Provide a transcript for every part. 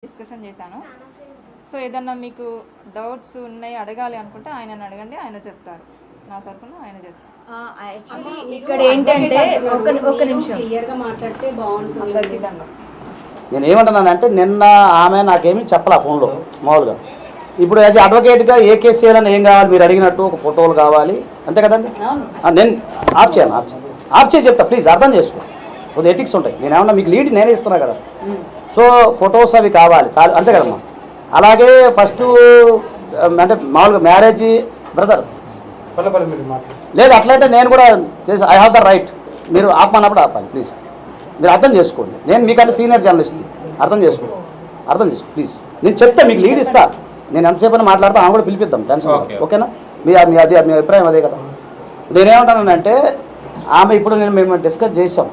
Discussion చేశాను. So ఏదన్నా మీకు డౌట్స్ ఉన్నాయి అడగాలి అనుకుంటే ఆయనని అడగండి, ఆయన చెప్తారు. నా తరఫున ఆయన చేస్తారు. యాక్చువల్లీ ఇక్కడ ఏంటంటే ఒక నిమిషం క్లియర్గా మాట్లాడితే బాగుంటుంది. అందరికీ దండం. నేను ఏమంటున్నానంటే నిన్న ఆమె నాకేమీ చెప్పలా ఫోన్లో మామూలుగా. ఇప్పుడు యాజ్ అడ్వకేట్గా ఏ కేసు చేయాలని ఏం కావాలి మీరు అడిగినట్టు ఒక ఫోటోలు కావాలి అంతే కదండి. నేను ఆఫ్ చేసి చెప్తా, ప్లీజ్ అర్థం చేసుకో. కొద్దిగా ఎథిక్స్ ఉంటాయి. నేను ఏమన్నా మీకు లీడ్ నేనే ఇస్తున్నా కదా. సో ఫొటోస్ అవి కావాలి అంతే కదమ్మా. అలాగే ఫస్ట్ అంటే మామూలుగా మ్యారేజ్ బ్రదర్ లేదు అట్లయితే నేను కూడా ఐ హ్యావ్ ద రైట్. మీరు ఆపమన్నప్పుడు ఆపాలి ప్లీజ్. మీరు అర్థం చేసుకోండి. నేను మీకంటే సీనియర్ జర్నలిస్ట్ని, అర్థం చేసుకో ప్లీజ్. నేను చెప్తా, మీకు లీడ్ ఇస్తా. నేను ఎంతసేపు అని మాట్లాడతా, ఆమె కూడా పిలిపిద్దాం టెన్షన్. ఓకేనా? మీ అభిప్రాయం అదే కదా. నేనేమంటానంటే ఆమె ఇప్పుడు మేము డిస్కస్ చేసాం.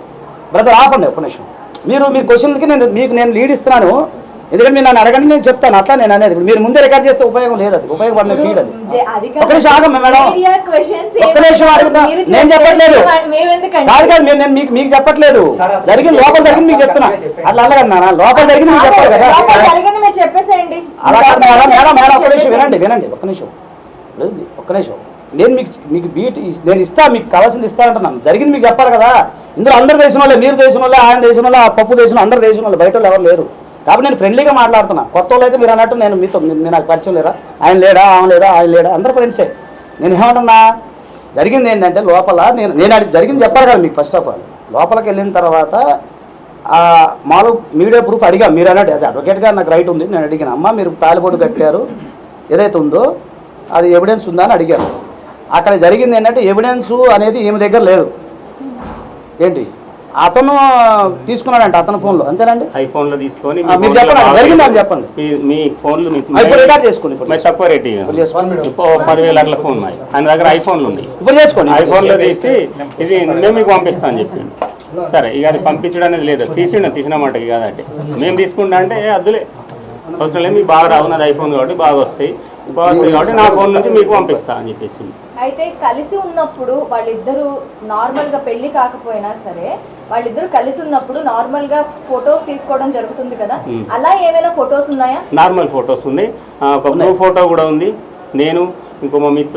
బ్రదర్ ఆపండి ఒక్క నిమిషం. మీరు క్వశ్చన్కి నేను లీడ్ ఇస్తున్నాను. ఎందుకంటే మీరు నన్ను అడగండి, నేను చెప్తాను. అట్లా నేను అనేది మీరు ముందే రికార్డ్ చేస్తే ఉపయోగం లేదు. అది ఉపయోగపడిన ఫీడ్ అది. ఒక నిమిషం ఆగం మేడం, ఒక్క నిమిషం అడుగుతా. నేను చెప్పట్లేదు కాదు నేను మీకు చెప్పట్లేదు. జరిగింది లోపల జరిగింది మీకు చెప్తున్నా. అట్లా అల్లగన్నా లోపల జరిగింది మీకు చెప్పాలి కదా. అలా కాదు మేడం మేడం ఒక్క నిమిషం వినండి ఒక్క నిమిషం. నేను మీకు బీట్ నేను ఇస్తా, మీకు కావాల్సింది ఇస్తా అంటున్నాను. జరిగింది మీకు చెప్పాలి కదా. ఇందులో అందరు దేశం వాళ్ళే, మీరు దేశం వాళ్ళే, ఆయన దేశం వాళ్ళే, ఆ పప్పు దేశం అందరు దేశం వాళ్ళు, బయట వాళ్ళు ఎవరు లేరు. కాబట్టి నేను ఫ్రెండ్లీగా మాట్లాడుతున్నా. కొత్త వాళ్ళు అయితే మీరు అన్నట్టు నేను మీతో నాకు పరిచయం లేరా, ఆయన లేడా ఆయన లేడా, అందరు ఫ్రెండ్సే. నేను ఏమంటున్నా, జరిగింది ఏంటంటే లోపల నేను అది జరిగింది చెప్పాలి కదా మీకు. ఫస్ట్ ఆఫ్ ఆల్ లోపలికి వెళ్ళిన తర్వాత మామూలు మీడియా ప్రూఫ్ అడిగా. మీరు అన్నట్టు అది అడ్వకేట్గా నాకు రైట్ ఉంది. నేను అడిగిన అమ్మ మీరు తాలిబొట్టు కట్టారు ఏదైతే ఉందో అది ఎవిడెన్స్ ఉందా అని అడిగాను. అక్కడ జరిగింది ఏంటంటే ఎవిడెన్స్ అనేది ఏమి దగ్గర లేదు. ఏంటి అతను తీసుకున్నాడంట అతని ఫోన్లో, అంతేనండి? ఐఫోన్ లో తీసుకొని మీరు చెప్పండి, జరిగింది అది చెప్పండి. మీ ఫోన్లు రికార్డ్ చేసుకోండి. తక్కువ రేట్ 10,000 అట్ల ఫోన్ ఆయన దగ్గర ఐఫోన్లు ఉంది. ఇప్పుడు చేసుకోండి. ఐఫోన్ లో తీసి ఇది మేము మీకు పంపిస్తా అని చెప్పిండు. సరే ఇక అది పంపించడం అనేది లేదు, తీసినమాటకి కాదంటే మేము తీసుకుంటా అంటే అద్దులే అవసరం లేదు, మీకు బాగా రావు, నాది ఐఫోన్ కాబట్టి బాగా వస్తాయి కాబట్టి నా ఫోన్ నుంచి మీకు పంపిస్తా అని చెప్పేసి. అయితే కలిసి ఉన్నప్పుడు వాళ్ళిద్దరూ నార్మల్ గా పెళ్లి కాకపోయినా సరే వాళ్ళిద్దరు కలిసి ఉన్నప్పుడు నార్మల్ గా ఫొటోస్ తీసుకోవడం జరుగుతుంది కదా, అలా ఏమైనా ఫొటోస్ ఉన్నాయా? నార్మల్ ఫొటోస్ ఉన్నాయి, ఒక బ్లూ ఫోటో కూడా ఉంది. నేను ఇంకో మా మిత్రుడు